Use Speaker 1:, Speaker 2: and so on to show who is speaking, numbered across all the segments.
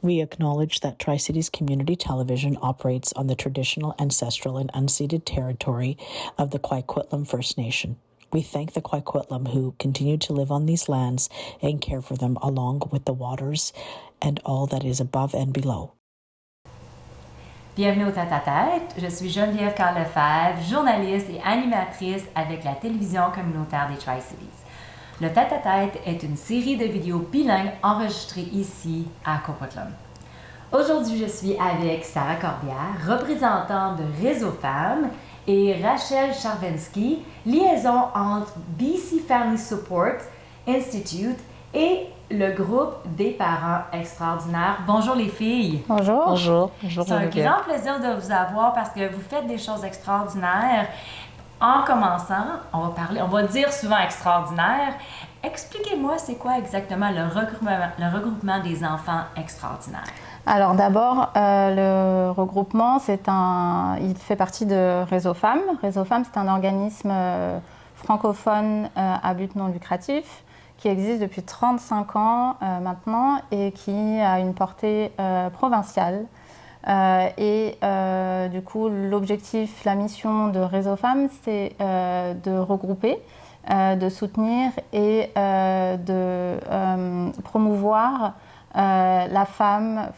Speaker 1: We acknowledge that Tri-Cities Community Television operates on the traditional, ancestral, and unceded territory of the Coquitlam First Nation. We thank the Coquitlam who continue to live on these lands and care for them along with the waters and all that is above and below.
Speaker 2: Bienvenue au Tête-à-Tête. Je suis Geneviève Carl-Lefebvre, journaliste et animatrice avec la télévision communautaire des Tri-Cities. Le Tête-à-Tête est une série de vidéos bilingues enregistrées ici à Coquitlam. Aujourd'hui, je suis avec Sarah Corbière, représentante de Réseau Femmes, et Rachel Charvensky, liaison entre BC Family Support Institute et le groupe des parents extraordinaires. Bonjour les filles.
Speaker 3: Bonjour.
Speaker 4: Bonjour. Bonjour.
Speaker 2: C'est un grand plaisir de vous avoir parce que vous faites des choses extraordinaires. En commençant, on va dire souvent extraordinaire. Expliquez-moi, c'est quoi exactement le regroupement des enfants extraordinaires?
Speaker 3: Alors d'abord, le regroupement, il fait partie de Réseau Femmes. Réseau Femmes, c'est un organisme francophone à but non lucratif qui existe depuis 35 ans maintenant et qui a une portée provinciale. Du coup, l'objectif, la mission de Réseau Femmes, c'est de regrouper, de soutenir et de promouvoir les femmes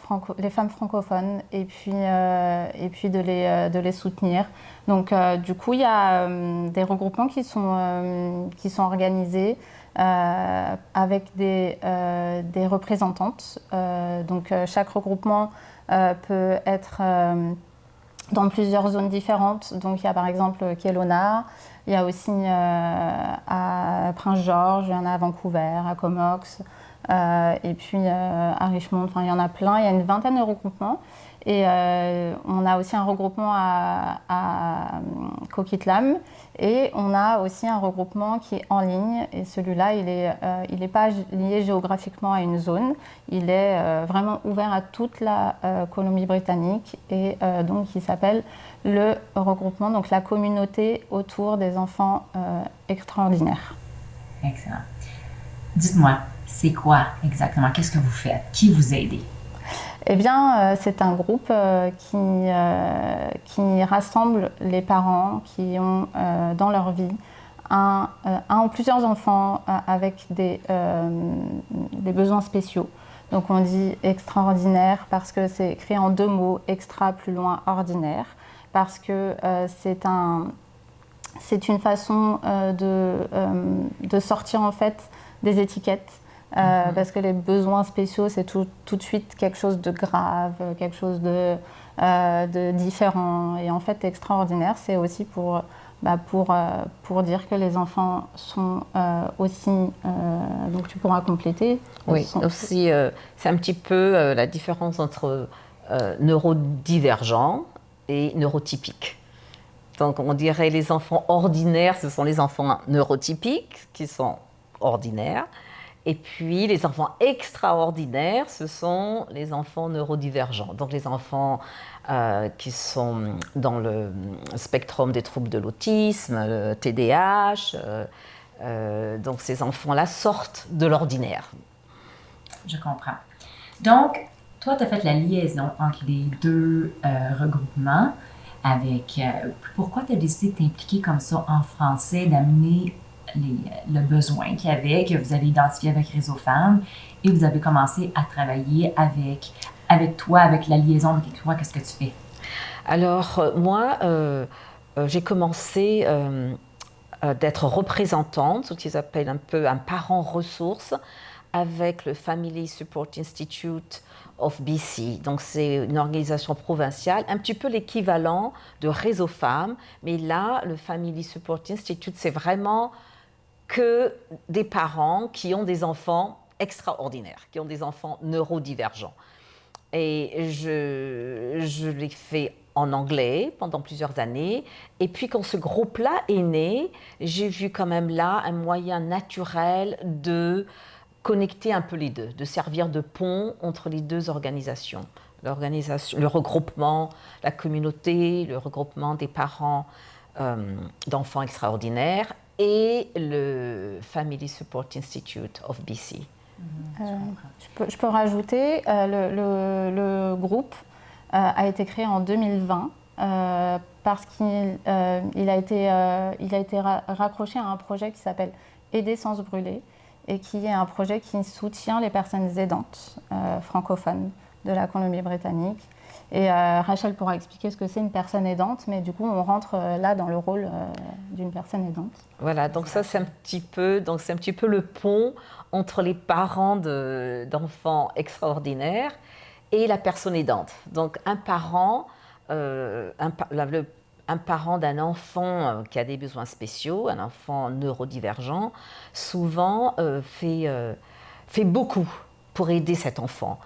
Speaker 3: francophones et puis de les soutenir. Donc, du coup, il y a des regroupements qui sont organisés avec des représentantes. Donc, chaque regroupement peut être dans plusieurs zones différentes. Donc, il y a par exemple Kelowna, il y a aussi à Prince-Georges, il y en a à Vancouver, à Comox, et puis à Richmond. Enfin, il y en a plein. Il y a une vingtaine de regroupements. Et on a aussi un regroupement à Coquitlam. Et on a aussi un regroupement qui est en ligne. Et celui-là, il est pas lié géographiquement à une zone. Il est vraiment ouvert à toute la Colombie-Britannique. Et donc, il s'appelle le regroupement, donc la communauté autour des enfants extraordinaires.
Speaker 2: Excellent. Dites-moi, c'est quoi exactement? Qu'est-ce que vous faites? Qui vous aide?
Speaker 3: Eh bien, c'est un groupe qui rassemble les parents qui ont dans leur vie un ou plusieurs enfants avec des besoins spéciaux. Donc on dit extraordinaire parce que c'est écrit en deux mots, extra plus loin ordinaire, parce que c'est une façon de sortir en fait des étiquettes. Parce que les besoins spéciaux, c'est tout de suite quelque chose de grave, quelque chose de différent. Et en fait, extraordinaire, c'est aussi pour dire que les enfants sont aussi... donc tu pourras compléter.
Speaker 4: Oui, aussi, c'est un petit peu la différence entre neurodivergent et neurotypique. Donc on dirait les enfants ordinaires, ce sont les enfants neurotypiques qui sont ordinaires. Et puis, les enfants extraordinaires, ce sont les enfants neurodivergents. Donc, les enfants qui sont dans le spectrum des troubles de l'autisme, le TDAH. Donc, ces enfants-là sortent de l'ordinaire.
Speaker 2: Je comprends. Donc, toi, tu as fait la liaison entre les deux regroupements. Pourquoi tu as décidé de t'impliquer comme ça en français, d'amener le besoin qu'il y avait, que vous avez identifié avec Réseau Femmes, et vous avez commencé à travailler avec toi, avec la liaison avec toi. Qu'est-ce que tu fais?
Speaker 4: Alors, moi, j'ai commencé d'être représentante, ce qu'ils appellent un peu un parent ressource, avec le Family Support Institute of BC. Donc, c'est une organisation provinciale, un petit peu l'équivalent de Réseau Femmes, mais là, le Family Support Institute, c'est vraiment que des parents qui ont des enfants extraordinaires, qui ont des enfants neurodivergents. Et je l'ai fait en anglais pendant plusieurs années. Et puis quand ce groupe-là est né, j'ai vu quand même là un moyen naturel de connecter un peu les deux, de servir de pont entre les deux organisations. L'organisation, le regroupement, la communauté, le regroupement des parents d'enfants extraordinaires et le Family Support Institute of BC.
Speaker 3: Je peux rajouter, le groupe a été créé en 2020 parce qu'il a été raccroché à un projet qui s'appelle Aider sans se brûler et qui est un projet qui soutient les personnes aidantes francophones de la Colombie-Britannique. Et Rachel pourra expliquer ce que c'est une personne aidante, mais du coup on rentre là dans le rôle d'une personne aidante.
Speaker 4: Voilà, donc ça c'est un petit peu le pont entre les parents d'enfants extraordinaires et la personne aidante. Donc un parent d'un enfant qui a des besoins spéciaux, un enfant neurodivergent, souvent fait beaucoup pour aider cet enfant.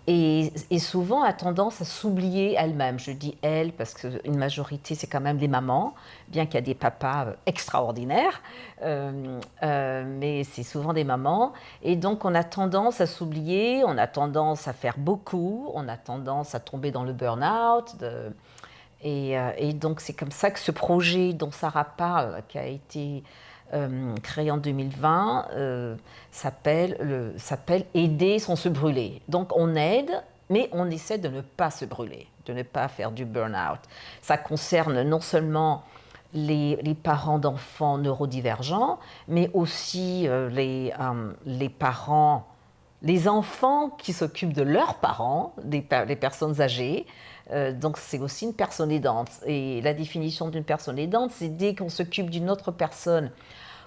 Speaker 4: Et souvent a tendance à s'oublier elle-même. Je dis elle parce qu'une majorité, c'est quand même des mamans, bien qu'il y a des papas extraordinaires, mais c'est souvent des mamans. Et donc, on a tendance à s'oublier, on a tendance à faire beaucoup, on a tendance à tomber dans le burn-out. Et donc, c'est comme ça que ce projet dont Sarah parle, qui a été créé en 2020, s'appelle Aider sans se brûler. Donc on aide, mais on essaie de ne pas se brûler, de ne pas faire du burn-out. Ça concerne non seulement les parents d'enfants neurodivergents, mais aussi les parents, les enfants qui s'occupent de leurs parents, les personnes âgées. Donc c'est aussi une personne aidante. Et la définition d'une personne aidante, c'est dès qu'on s'occupe d'une autre personne,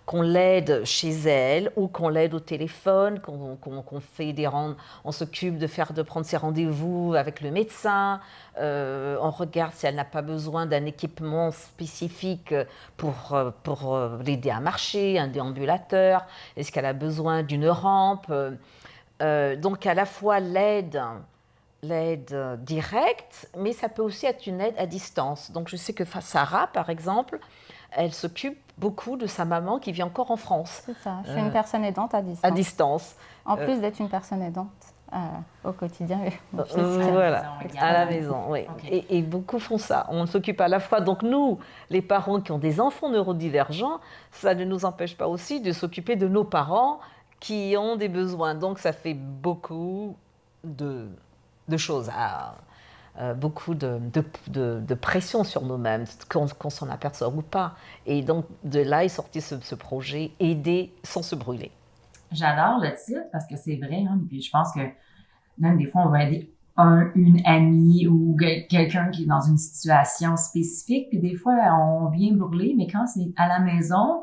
Speaker 4: qu'on l'aide chez elle ou qu'on l'aide au téléphone, on s'occupe de prendre ses rendez-vous avec le médecin, on regarde si elle n'a pas besoin d'un équipement spécifique pour l'aider à marcher, un déambulateur, est-ce qu'elle a besoin d'une rampe. Donc à la fois l'aide directe, mais ça peut aussi être une aide à distance. Donc je sais que Sarah, par exemple, elle s'occupe beaucoup de sa maman qui vit encore en France.
Speaker 3: C'est ça, je suis une personne aidante à distance.
Speaker 4: À distance.
Speaker 3: En plus d'être une personne aidante au quotidien.
Speaker 4: Voilà, à la maison, oui. Okay. Et beaucoup font ça. On s'occupe à la fois, donc nous, les parents qui ont des enfants neurodivergents, ça ne nous empêche pas aussi de s'occuper de nos parents qui ont des besoins. Donc ça fait beaucoup de choses, beaucoup de pression sur nous-mêmes, qu'on s'en aperçoit ou pas. Et donc, de là est sorti ce projet « Aider sans se brûler ».
Speaker 2: J'adore le titre parce que c'est vrai, hein, puis je pense que même des fois, on va aider une amie ou quelqu'un qui est dans une situation spécifique, puis des fois, on vient brûler, mais quand c'est à la maison,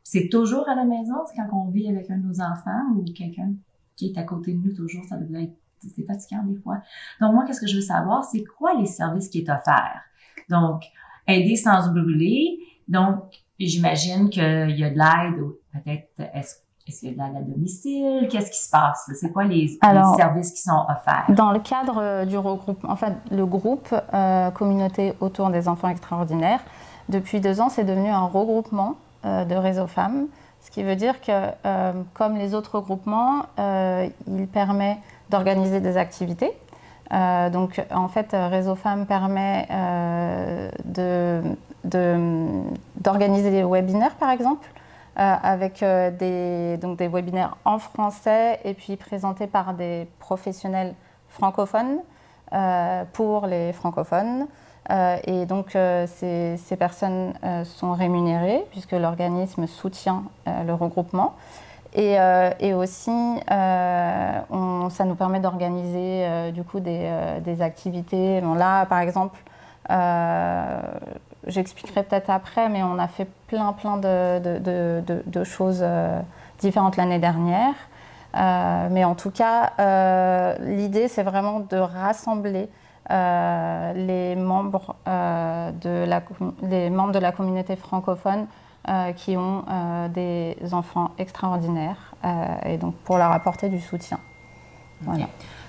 Speaker 2: c'est toujours à la maison, c'est quand on vit avec un de nos enfants ou quelqu'un qui est à côté de nous toujours, ça devrait être c'est fatigant des fois. Donc, moi, qu'est-ce que je veux savoir? C'est quoi les services qui est offert? Donc, aider sans se brûler. Donc, j'imagine qu'il y a de l'aide, peut-être, est-ce qu'il y a de l'aide à domicile? Qu'est-ce qui se passe? C'est quoi les services qui sont offerts?
Speaker 3: Dans le cadre du regroupement, enfin, le groupe Communauté autour des enfants extraordinaires, depuis 2 ans, c'est devenu un regroupement de Réseau Femmes, ce qui veut dire que, comme les autres regroupements, il permet d'organiser des activités. Donc, en fait, Réseau Femmes permet d'organiser des webinaires, par exemple, avec des webinaires en français et puis présentés par des professionnels francophones pour les francophones. Et donc, ces personnes sont rémunérées puisque l'organisme soutient le regroupement. Et aussi, ça nous permet d'organiser du coup des activités. Bon, là, par exemple, j'expliquerai peut-être après, mais on a fait plein de choses différentes l'année dernière. Mais en tout cas, l'idée, c'est vraiment de rassembler les membres de la communauté francophone qui ont des enfants extraordinaires et donc pour leur apporter du soutien. Voilà.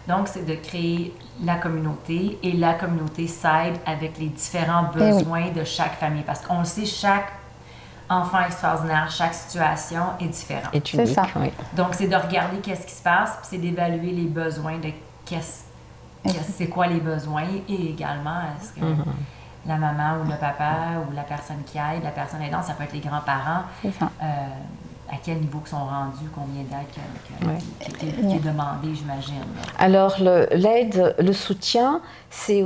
Speaker 2: Donc, c'est de créer la communauté et la communauté s'aide avec les différents besoins de chaque famille. Parce qu'on le sait, chaque enfant extraordinaire, chaque situation est différente.
Speaker 4: est unique,
Speaker 3: ça.
Speaker 4: oui.
Speaker 2: Donc, c'est de regarder qu'est-ce qui se passe, puis c'est d'évaluer les besoins de c'est quoi les besoins et également, est-ce que la maman ou le papa ou la personne qui aide, la personne aidante, ça peut être les grands-parents.
Speaker 3: C'est ça.
Speaker 2: À quel niveau qu'ils sont rendus, combien d'aide qui est demandé, j'imagine.
Speaker 4: Alors, l'aide, le soutien, c'est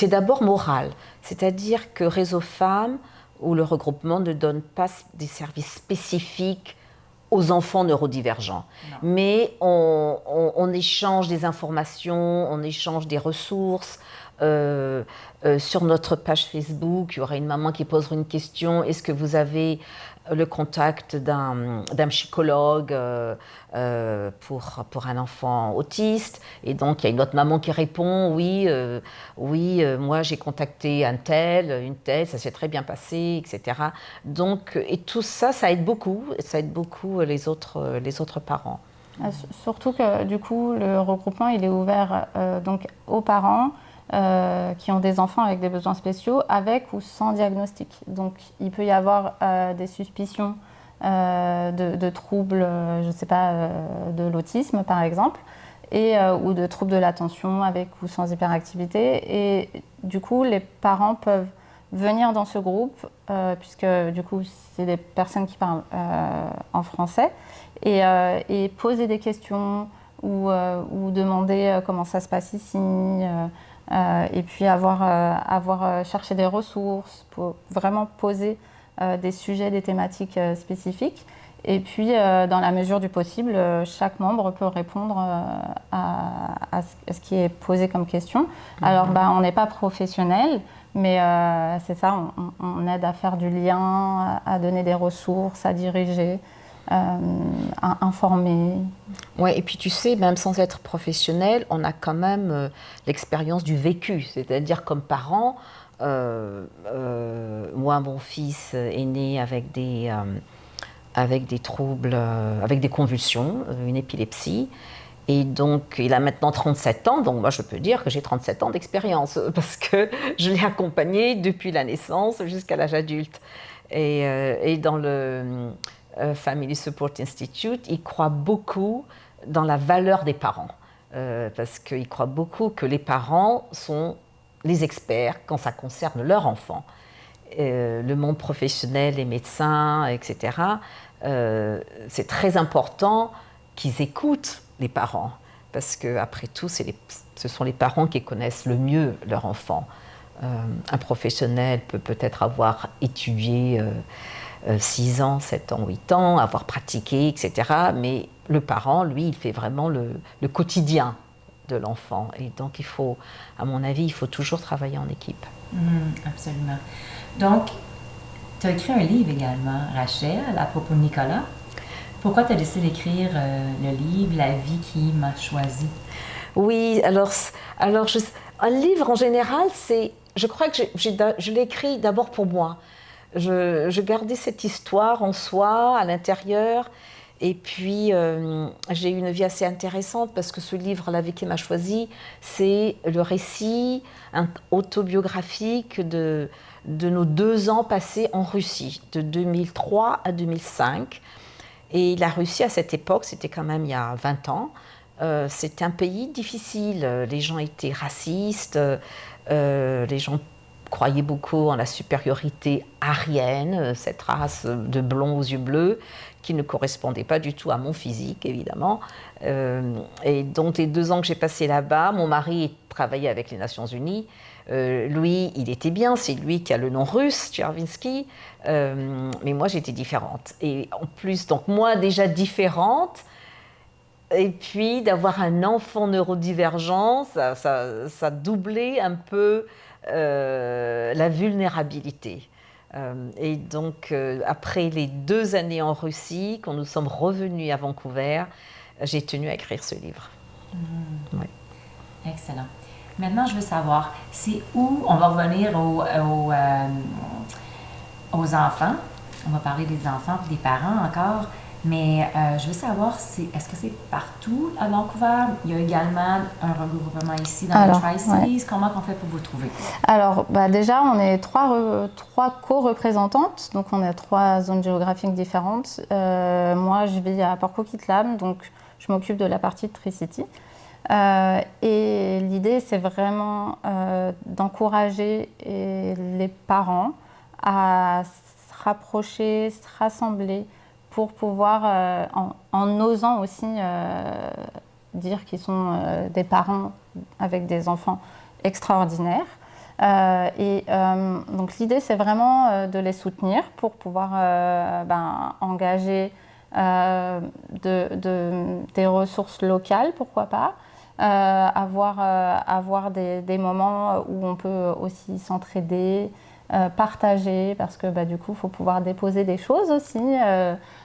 Speaker 4: d'abord moral. C'est-à-dire que Réseau Femmes ou le regroupement ne donne pas des services spécifiques aux enfants neurodivergents. Non. Mais on échange des informations, on échange des ressources. Sur notre page Facebook, il y aura une maman qui posera une question. Est-ce que vous avez le contact d'un psychologue pour un enfant autiste? Et donc, il y a une autre maman qui répond, oui, moi j'ai contacté une telle, ça s'est très bien passé, etc. Donc, et tout ça, ça aide beaucoup les autres parents.
Speaker 3: Surtout que du coup, le regroupement, il est ouvert donc aux parents qui ont des enfants avec des besoins spéciaux, avec ou sans diagnostic. Donc, il peut y avoir des suspicions de troubles, je ne sais pas, de l'autisme par exemple, ou de troubles de l'attention avec ou sans hyperactivité. Et du coup, les parents peuvent venir dans ce groupe, puisque du coup, c'est des personnes qui parlent en français, et poser des questions ou demander comment ça se passe ici. Et puis avoir cherché des ressources pour vraiment poser des sujets, des thématiques spécifiques. Et puis, dans la mesure du possible, chaque membre peut répondre à ce qui est posé comme question. Alors, on n'est pas professionnel, mais c'est ça, on aide à faire du lien, à donner des ressources, à diriger. À informer.
Speaker 4: Oui, et puis tu sais, même sans être professionnel, on a quand même l'expérience du vécu. C'est-à-dire comme parent, moi, mon fils est né avec des troubles, avec des convulsions, une épilepsie. Et donc, il a maintenant 37 ans, donc moi je peux dire que j'ai 37 ans d'expérience parce que je l'ai accompagné depuis la naissance jusqu'à l'âge adulte. Et dans le Family Support Institute, ils croient beaucoup dans la valeur des parents, parce qu'ils croient beaucoup que les parents sont les experts quand ça concerne leur enfant. Le monde professionnel, les médecins, etc., c'est très important qu'ils écoutent les parents, parce qu'après tout, ce sont les parents qui connaissent le mieux leur enfant. Un professionnel peut peut-être avoir étudié 6 ans, 7 ans, 8 ans, avoir pratiqué, etc. Mais le parent, lui, il fait vraiment le quotidien de l'enfant. Et donc, à mon avis, il faut toujours travailler en équipe.
Speaker 2: Absolument. Donc, tu as écrit un livre également, Rachel, à propos de Nicolas. Pourquoi tu as décidé d'écrire le livre « La vie qui m'a choisi » ?
Speaker 4: Oui, alors un livre en général, je crois que je l'ai écrit d'abord pour moi. Je gardais cette histoire en soi, à l'intérieur. Et puis, j'ai eu une vie assez intéressante parce que ce livre, La vie qui m'a choisi, c'est le récit autobiographique de nos 2 ans passés en Russie, de 2003 à 2005. Et la Russie, à cette époque, c'était quand même il y a 20 ans, c'était un pays difficile. Les gens étaient racistes, les gens croyaient beaucoup en la supériorité aryenne, cette race de blonds aux yeux bleus, qui ne correspondait pas du tout à mon physique, évidemment. Et donc, les 2 ans que j'ai passés là-bas, mon mari travaillait avec les Nations Unies. Lui, il était bien, c'est lui qui a le nom russe, Tchervinsky, mais moi, j'étais différente. Et en plus, donc moi, déjà différente, et puis d'avoir un enfant neurodivergent, ça doublait un peu la vulnérabilité. Et donc, après les 2 années en Russie, quand nous sommes revenus à Vancouver, j'ai tenu à écrire ce livre.
Speaker 2: Oui. Excellent. Maintenant, je veux savoir, c'est où, on va revenir aux enfants, on va parler des enfants et des parents encore, Mais je veux savoir, est-ce que c'est partout à Vancouver? Il y a également un regroupement ici dans les Tri-Cities. Ouais. Comment on fait pour vous trouver?
Speaker 3: Alors, déjà, on est trois co-représentantes. Donc, on a 3 zones géographiques différentes. Moi, je vis à Port Coquitlam, donc je m'occupe de la partie de Tri-City. Et l'idée, c'est vraiment d'encourager les parents à se rapprocher, se rassembler pour pouvoir, en osant aussi dire qu'ils sont des parents avec des enfants extraordinaires. Donc l'idée, c'est vraiment de les soutenir pour pouvoir engager des ressources locales, pourquoi pas. Avoir des moments où on peut aussi s'entraider, partager, parce que du coup, il faut pouvoir déposer des choses aussi.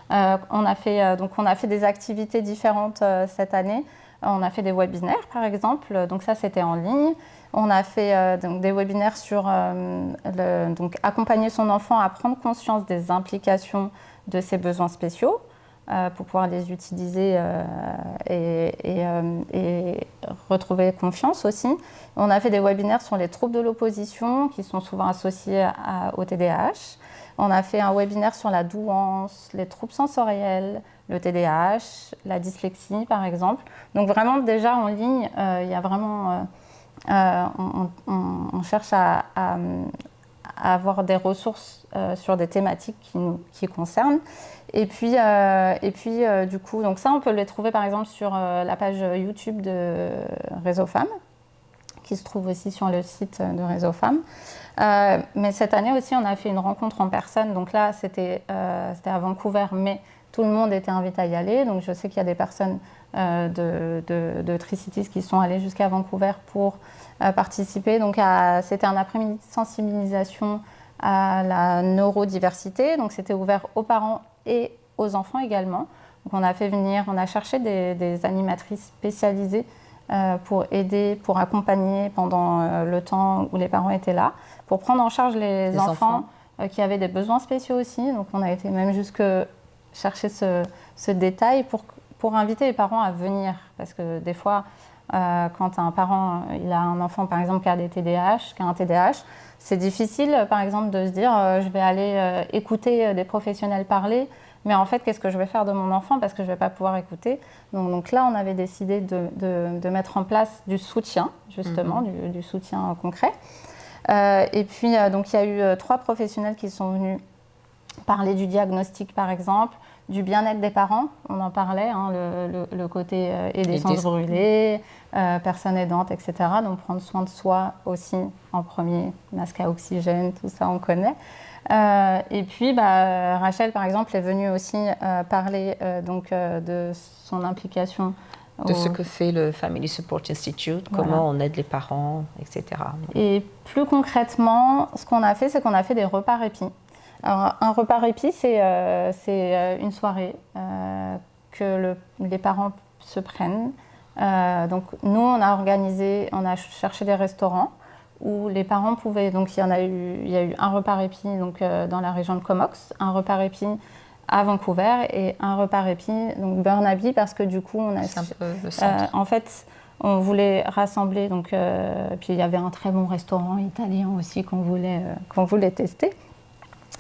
Speaker 3: On a fait des activités différentes cette année. On a fait des webinaires, par exemple. Donc ça, c'était en ligne. On a fait des webinaires sur accompagner son enfant à prendre conscience des implications de ses besoins spéciaux. Pour pouvoir les utiliser et retrouver confiance aussi. On a fait des webinaires sur les troubles de l'opposition qui sont souvent associés au TDAH. On a fait un webinaire sur la douance, les troubles sensoriels, le TDAH, la dyslexie par exemple. Donc vraiment déjà en ligne, il y a vraiment... on cherche à avoir des ressources sur des thématiques qui concernent. Et puis du coup, donc ça, on peut les trouver par exemple sur la page YouTube de Réseau Femmes, qui se trouve aussi sur le site de Réseau Femmes. Mais cette année aussi, on a fait une rencontre en personne. Donc là, c'était à Vancouver, mais tout le monde était invité à y aller. Donc je sais qu'il y a des personnes de Tri-Cities qui sont allées jusqu'à Vancouver pour participer. Donc c'était un après-midi de sensibilisation à la neurodiversité. Donc c'était ouvert aux parents et aux enfants également. Donc on a cherché des animatrices spécialisées pour aider, pour accompagner pendant le temps où les parents étaient là, pour prendre en charge les enfants qui avaient des besoins spéciaux aussi. Donc on a été même jusque chercher ce détail pour inviter les parents à venir. Parce que des fois, quand un parent il a un enfant par exemple qui a un TDAH, c'est difficile par exemple de se dire je vais aller écouter des professionnels parler, mais en fait qu'est-ce que je vais faire de mon enfant parce que je ne vais pas pouvoir écouter. Donc là on avait décidé de mettre en place du soutien justement, du soutien concret. Et puis donc il y a eu 3 professionnels qui sont venus parler du diagnostic par exemple, du bien-être des parents, on en parlait, hein, le côté aider sans se brûler, personne aidante, etc. Donc prendre soin de soi aussi en premier, masque à oxygène, tout ça on connaît. Et puis Rachel par exemple est venue aussi parler de son implication.
Speaker 4: De ce que fait le Family Support Institute, voilà. Comment on aide les parents, etc.
Speaker 3: Et plus concrètement, ce qu'on a fait, c'est qu'on a fait des repas répit. Alors, un repas répit, c'est une soirée que les parents se prennent. Donc, nous, on a cherché des restaurants où les parents pouvaient. Donc, il y a eu un repas répit dans la région de Comox, un repas répit à Vancouver et un repas répit donc Burnaby parce que du coup,
Speaker 4: c'est un peu le centre.
Speaker 3: En fait, on voulait rassembler. Puis il y avait un très bon restaurant italien aussi qu'on voulait tester.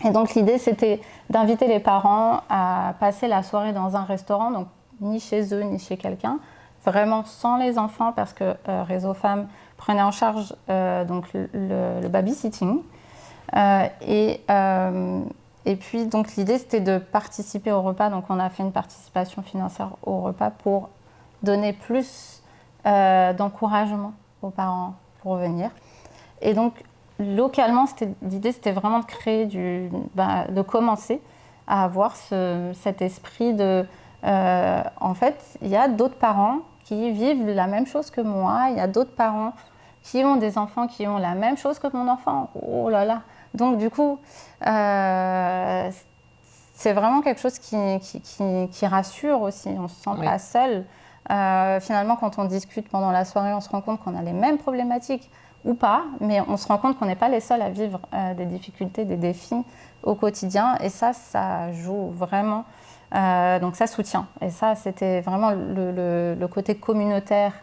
Speaker 3: Et donc l'idée c'était d'inviter les parents à passer la soirée dans un restaurant, donc ni chez eux ni chez quelqu'un, vraiment sans les enfants parce que Réseau Femmes prenait en charge le babysitting. Et puis donc l'idée c'était de participer au repas, donc on a fait une participation financière au repas pour donner plus d'encouragement aux parents pour venir. Et donc localement, l'idée c'était vraiment de créer de commencer à avoir cet esprit de en fait, il y a d'autres parents qui vivent la même chose que moi, il y a d'autres parents qui ont des enfants qui ont la même chose que mon enfant. Oh là là. Donc du coup, c'est vraiment quelque chose qui rassure aussi, on ne se sent pas seul. Finalement, quand on discute pendant la soirée, on se rend compte qu'on a les mêmes problématiques ou pas, mais on se rend compte qu'on n'est pas les seuls à vivre des difficultés, des défis au quotidien. Et ça joue vraiment Donc ça soutient. Et ça, c'était vraiment le côté communautaire,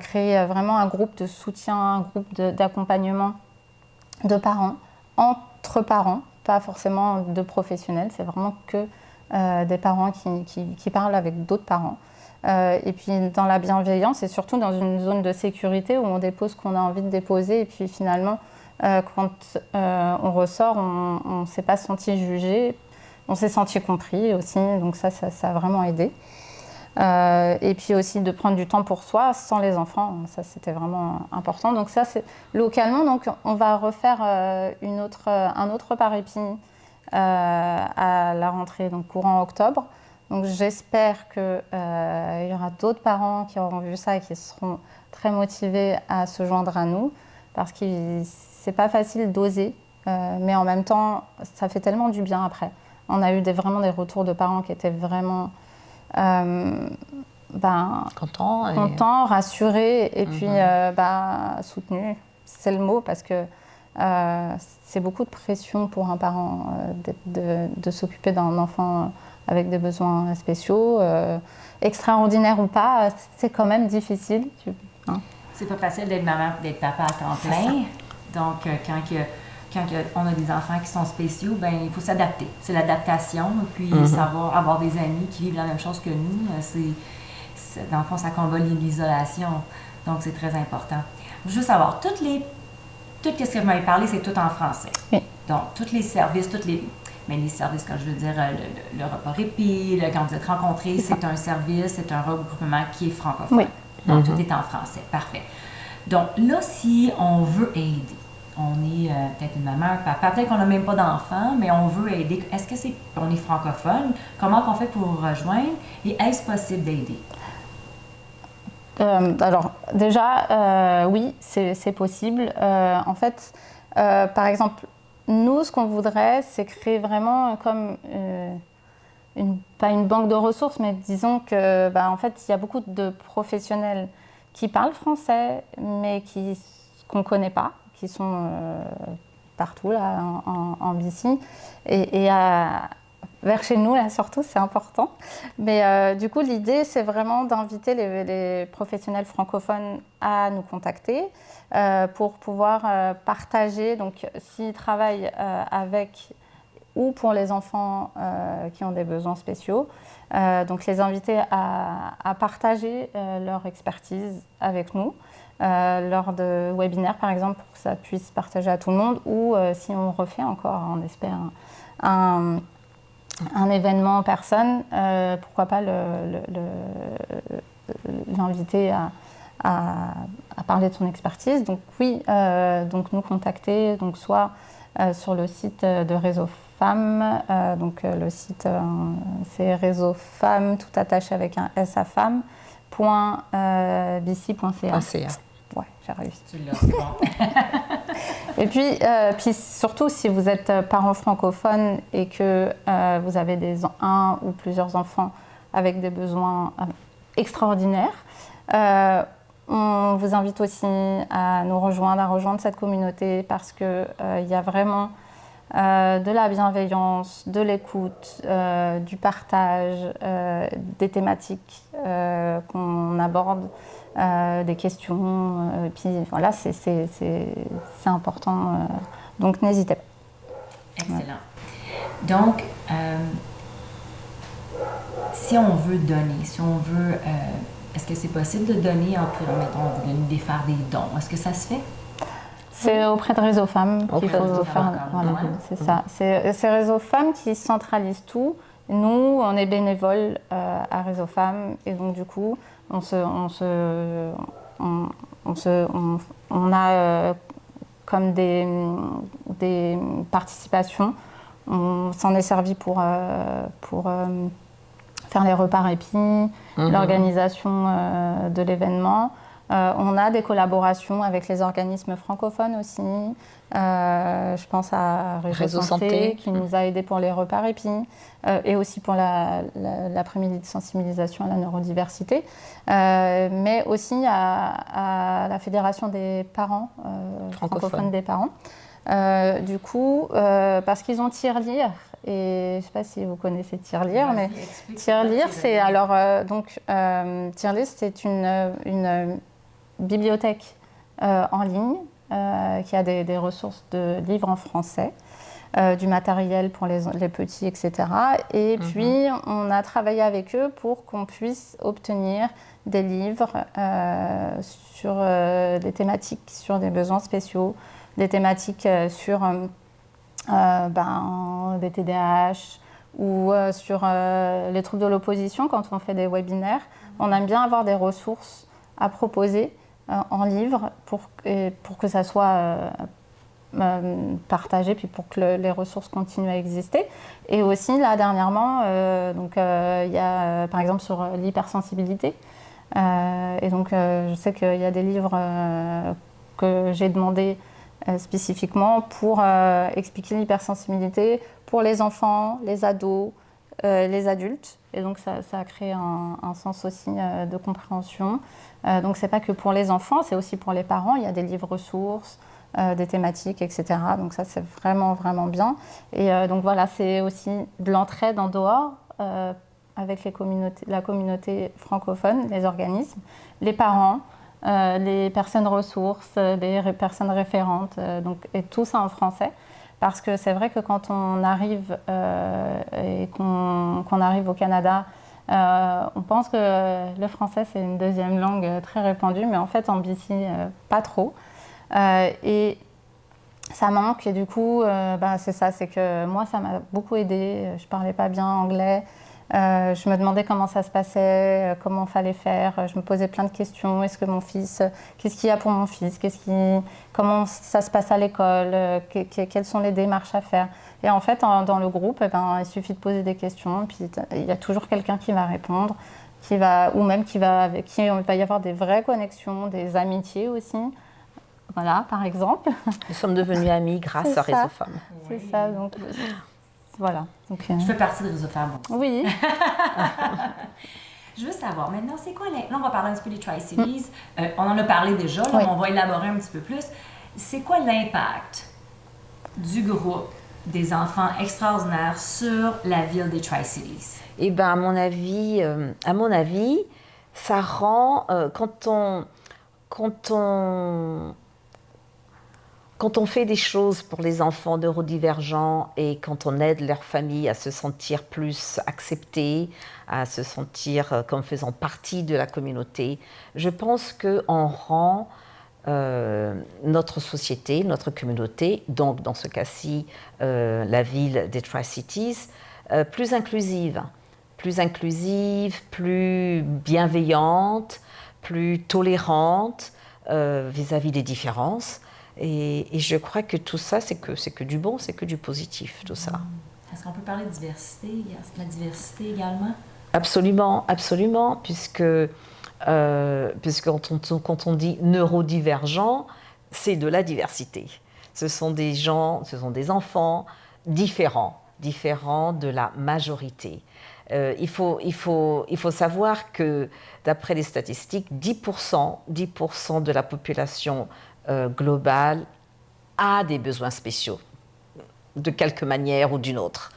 Speaker 3: créer vraiment un groupe de soutien, un groupe d'accompagnement de parents, entre parents, pas forcément de professionnels, c'est vraiment que des parents qui parlent avec d'autres parents. Et puis dans la bienveillance et surtout dans une zone de sécurité où on dépose ce qu'on a envie de déposer et puis finalement quand on ressort, on ne s'est pas senti jugé, on s'est senti compris aussi, donc ça a vraiment aidé. Et puis aussi de prendre du temps pour soi sans les enfants, ça c'était vraiment important. Donc ça c'est localement, donc on va refaire un autre par épi à la rentrée, donc courant octobre. Donc j'espère qu'il y aura d'autres parents qui auront vu ça et qui seront très motivés à se joindre à nous, parce que c'est pas facile d'oser, mais en même temps ça fait tellement du bien après. On a eu vraiment des retours de parents qui étaient vraiment contents, rassurés et puis soutenus. C'est le mot, parce que c'est beaucoup de pression pour un parent de s'occuper d'un enfant avec des besoins spéciaux, extraordinaires ou pas, c'est quand même difficile.
Speaker 2: C'est pas facile d'être maman, d'être papa à temps plein. Donc, quand on a des enfants qui sont spéciaux, ben il faut s'adapter. C'est l'adaptation, puis savoir avoir des amis qui vivent la même chose que nous. Dans le fond, ça combat l'isolation. Donc, c'est très important. Je veux savoir, tout ce que vous m'avez parlé, c'est tout en français.
Speaker 3: Oui.
Speaker 2: Donc, tous les services, mais les services, quand je veux dire, le repas répit, quand vous êtes rencontrés, c'est un service, c'est un regroupement qui est francophone.
Speaker 3: Oui.
Speaker 2: Donc, tout est en français. Parfait. Donc, là, si on veut aider, on est peut-être une maman, un papa, peut-être qu'on n'a même pas d'enfant, mais on veut aider. Est-ce que on est francophone? Comment on fait pour vous rejoindre? Et est-ce possible d'aider?
Speaker 3: Alors, déjà, oui, c'est possible. En fait, par exemple, nous, ce qu'on voudrait, c'est créer vraiment comme pas une banque de ressources, mais disons que, en fait, il y a beaucoup de professionnels qui parlent français, mais qu'on ne connaît pas, qui sont partout là, en BC. Et vers chez nous, là, surtout, c'est important. Mais du coup, l'idée, c'est vraiment d'inviter les professionnels francophones à nous contacter pour pouvoir partager. Donc, s'ils travaillent avec ou pour les enfants qui ont des besoins spéciaux, donc les inviter à partager leur expertise avec nous lors de webinaires, par exemple, pour que ça puisse partager à tout le monde, ou si on refait encore, on espère, un événement en personne, pourquoi pas l'inviter à parler de son expertise. Donc oui, donc nous contacter, donc soit sur le site de Réseau Femmes, donc le site c'est Réseau Femmes, tout attaché avec un S à femme, .bc.ca. Ouais, j'ai réussi.
Speaker 2: Tu l'as, c'est bon.
Speaker 3: Et puis surtout, si vous êtes parent francophone et que vous avez un ou plusieurs enfants avec des besoins extraordinaires, on vous invite aussi à nous rejoindre, à rejoindre cette communauté, parce qu'il y a vraiment de la bienveillance, de l'écoute, du partage, des thématiques qu'on aborde, des questions. Et puis voilà, c'est important. Donc n'hésitez pas.
Speaker 2: Excellent. Donc, si on veut donner, si on veut, est-ce que c'est possible de donner mettons, on veut donner faire des dons? Est-ce que ça se fait?
Speaker 3: C'est auprès de Réseau Femmes qu'il faut faire. Voilà, c'est ça. C'est Réseau Femmes qui centralise tout. Nous, on est bénévoles à Réseau Femmes, et donc du coup, on a comme des participations. On s'en est servi pour faire les repas répit, l'organisation de l'événement. On a des collaborations avec les organismes francophones aussi. Je pense à Réseau Santé qui nous a aidés pour les repas répit et aussi pour l'après-midi de sensibilisation à la neurodiversité, mais aussi à la Fédération des parents francophones des parents. Du coup, parce qu'ils ont tirelire Et je ne sais pas si vous connaissez Tirelire, mais
Speaker 2: Explique
Speaker 3: Tirelire,
Speaker 2: c'est
Speaker 3: c'est alors Tirelire, c'est une bibliothèque en ligne qui a des ressources de livres en français, du matériel pour les petits, etc. Et puis, on a travaillé avec eux pour qu'on puisse obtenir des livres sur des thématiques, sur des besoins spéciaux, des thématiques sur des TDAH ou sur les troubles de l'opposition quand on fait des webinaires. On aime bien avoir des ressources à proposer en livre pour que ça soit partagé, puis pour que les ressources continuent à exister. Et aussi, là, dernièrement, il y a par exemple sur l'hypersensibilité. Et donc, je sais qu'il y a des livres que j'ai demandé spécifiquement pour expliquer l'hypersensibilité pour les enfants, les ados, les adultes. Et donc, ça a créé un sens aussi de compréhension. Donc, c'est pas que pour les enfants, c'est aussi pour les parents. Il y a des livres ressources, des thématiques, etc. Donc, ça, c'est vraiment, vraiment bien. Et donc, voilà, c'est aussi de l'entraide en dehors avec la communauté francophone, les organismes, les parents, les personnes ressources, les personnes référentes, et tout ça en français. Parce que c'est vrai que quand on arrive et qu'on arrive au Canada, on pense que le français c'est une deuxième langue très répandue, mais en fait en BC, pas trop. Et ça manque, et du coup, c'est ça, c'est que moi ça m'a beaucoup aidée. Je parlais pas bien anglais. Je me demandais comment ça se passait, comment il fallait faire. Je me posais plein de questions. Est-ce que mon fils, qu'est-ce qu'il y a pour mon fils, comment ça se passe à l'école, quelles sont les démarches à faire. Et en fait, dans le groupe, il suffit de poser des questions, puis il y a toujours quelqu'un qui va répondre, il va y avoir des vraies connexions, des amitiés aussi. Voilà, par exemple.
Speaker 4: Nous sommes devenus amis grâce à Réseau Femmes.
Speaker 3: C'est ça, donc voilà. Donc,
Speaker 2: Je fais partie de Réseau Femmes.
Speaker 3: Oui.
Speaker 2: Je veux savoir, maintenant, c'est quoi... Là, on va parler un petit peu des Tri-Cities. On en a parlé déjà, là, mais on va élaborer un petit peu plus. C'est quoi l'impact du groupe des enfants extraordinaires sur la ville des Tri-Cities?
Speaker 4: Eh bien, à mon avis, ça rend... Quand on fait des choses pour les enfants neurodivergents et quand on aide leur famille à se sentir plus acceptés, à se sentir comme faisant partie de la communauté, je pense qu'on rend notre société, notre communauté, donc dans ce cas-ci la ville des Tri-Cities, plus inclusive, plus bienveillante, plus tolérante vis-à-vis des différences. Et je crois que tout ça, c'est que du bon, c'est que du positif, tout ça.
Speaker 2: Est-ce qu'on peut parler de diversité? Il y a la diversité également?
Speaker 4: Absolument, absolument, puisque quand on dit neurodivergent, c'est de la diversité. Ce sont des enfants différents de la majorité. Il faut savoir que, d'après les statistiques, 10% de la population globale a des besoins spéciaux, de quelque manière ou d'une autre.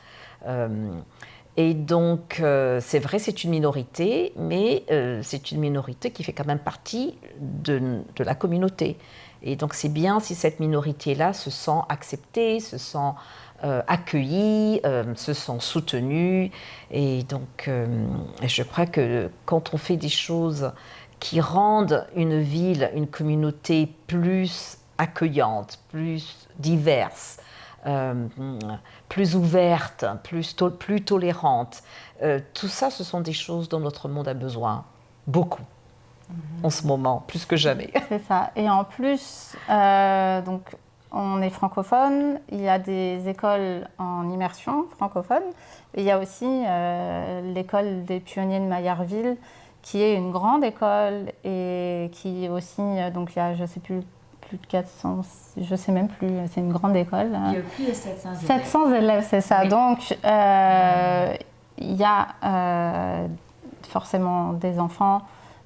Speaker 4: Et donc, c'est vrai, c'est une minorité, mais c'est une minorité qui fait quand même partie de la communauté. Et donc, c'est bien si cette minorité-là se sent acceptée, se sent accueillie, se sent soutenue. Et donc, je crois que quand on fait des choses qui rendent une ville, une communauté plus accueillante, plus diverse, plus ouverte, plus tolérante. Tout ça, ce sont des choses dont notre monde a besoin, beaucoup, en ce moment, plus que jamais.
Speaker 3: C'est ça. Et en plus, donc, on est francophone, il y a des écoles en immersion francophone, et il y a aussi l'école des pionniers de Maillardville, qui est une grande école et qui aussi, donc il y a, je ne sais plus de 400, je ne sais même plus, c'est une grande école.
Speaker 2: Il y a plus de 700 élèves.
Speaker 3: 700 élèves, c'est ça. Oui. Donc, il y a forcément des enfants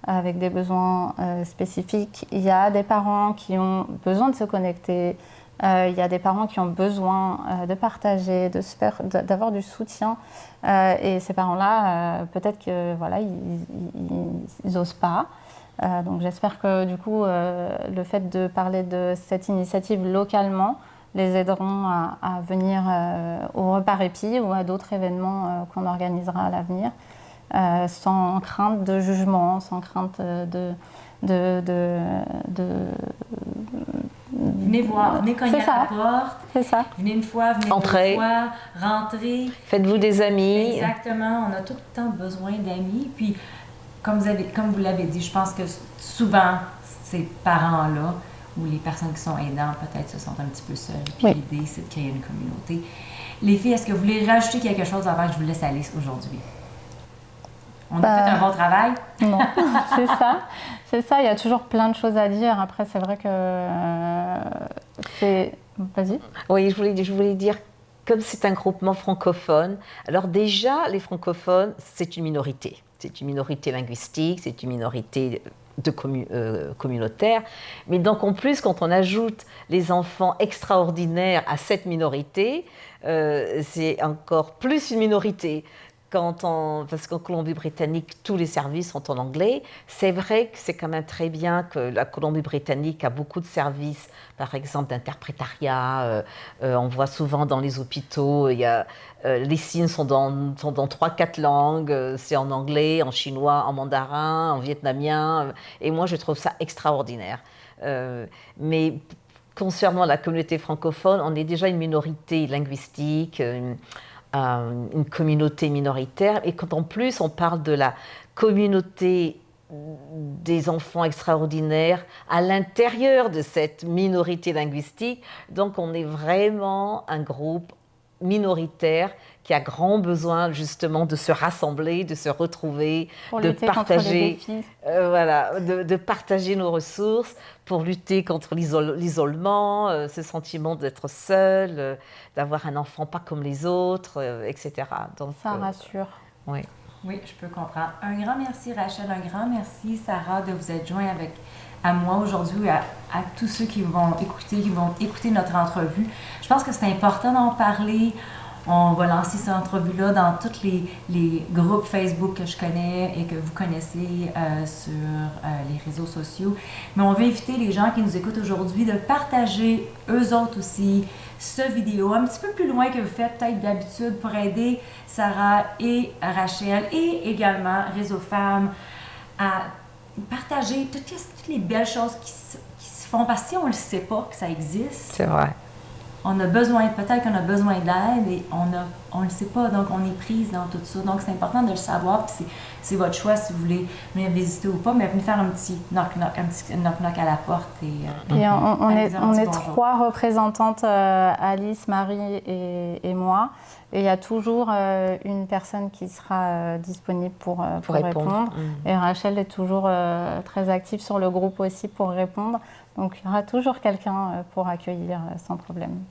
Speaker 3: avec des besoins spécifiques. Il y a des parents qui ont besoin de se connecter Il y a des parents qui ont besoin de partager, d'avoir du soutien. Et ces parents-là, peut-être que voilà, ils osent pas. Donc j'espère que du coup, le fait de parler de cette initiative localement les aideront à venir au repas répit ou à d'autres événements qu'on organisera à l'avenir, sans crainte de jugement, sans crainte
Speaker 2: Venez voir, venez cogner à la porte.
Speaker 3: C'est ça.
Speaker 2: Venez une fois, venez
Speaker 4: Entrez.
Speaker 2: deux fois, rentrez.
Speaker 4: Faites-vous des amis.
Speaker 2: Exactement, on a tout le temps besoin d'amis. Puis, comme vous l'avez dit, je pense que souvent, ces parents-là ou les personnes qui sont aidantes, peut-être, se sentent un petit peu seules. Puis
Speaker 3: Oui.
Speaker 2: l'idée, c'est de créer une communauté. Les filles, est-ce que vous voulez rajouter quelque chose avant que je vous laisse aller aujourd'hui? On a fait un bon travail?
Speaker 3: Non, c'est ça. C'est ça, il y a toujours plein de choses à dire. Après, c'est vrai que c'est... Vas-y.
Speaker 4: Oui, je voulais dire, comme c'est un groupement francophone, alors déjà, les francophones, c'est une minorité. C'est une minorité linguistique, c'est une minorité communautaire. Mais donc, en plus, quand on ajoute les enfants extraordinaires à cette minorité, c'est encore plus une minorité. Parce qu'en Colombie-Britannique, tous les services sont en anglais. C'est vrai que c'est quand même très bien que la Colombie-Britannique a beaucoup de services, par exemple d'interprétariat. On voit souvent dans les hôpitaux, les signes sont dans 3-4 langues. C'est en anglais, en chinois, en mandarin, en vietnamien. Et moi, je trouve ça extraordinaire. Mais concernant la communauté francophone, on est déjà une minorité linguistique, une communauté minoritaire, et quand en plus on parle de la communauté des enfants extraordinaires à l'intérieur de cette minorité linguistique, donc on est vraiment un groupe minoritaire qui a grand besoin justement de se rassembler, de se retrouver,
Speaker 3: Pour
Speaker 4: de
Speaker 3: lutter contre les
Speaker 4: partager,
Speaker 3: défis.
Speaker 4: de partager nos ressources pour lutter contre l'isolement, ce sentiment d'être seul, d'avoir un enfant pas comme les autres, etc. Donc,
Speaker 3: Ça rassure.
Speaker 4: oui.
Speaker 2: Oui, je peux comprendre. Un grand merci, Rachel. Un grand merci, Sarah, de vous être joint à moi aujourd'hui, à tous ceux qui vont écouter notre entrevue. Je pense que c'est important d'en parler. On va lancer cette entrevue-là dans tous les groupes Facebook que je connais et que vous connaissez sur les réseaux sociaux. Mais on veut inviter les gens qui nous écoutent aujourd'hui de partager eux autres aussi cette vidéo un petit peu plus loin que vous faites peut-être d'habitude pour aider Sarah et Rachel et également Réseau Femmes à partager toutes les belles choses qui se font parce que si on ne le sait pas que ça existe,
Speaker 4: C'est vrai.
Speaker 2: on a besoin, peut-être qu'on a besoin d'aide et on ne le sait pas, donc on est prise dans tout ça. Donc c'est important de le savoir, puis c'est votre choix si vous voulez venir visiter ou pas, mais venez faire un petit knock-knock à la porte.
Speaker 3: Et on est
Speaker 2: bonjour.
Speaker 3: 3 représentantes, Alice, Marie et moi. Et il y a toujours une personne qui sera disponible pour répondre. Et Rachel est toujours très active sur le groupe aussi pour répondre. Donc il y aura toujours quelqu'un pour accueillir sans problème.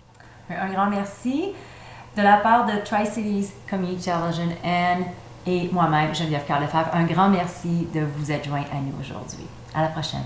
Speaker 2: Un grand merci de la part de Tri-Cities Community Television et moi-même, Geneviève Carl-Lefebvre. Un grand merci de vous être joints à nous aujourd'hui. À la prochaine.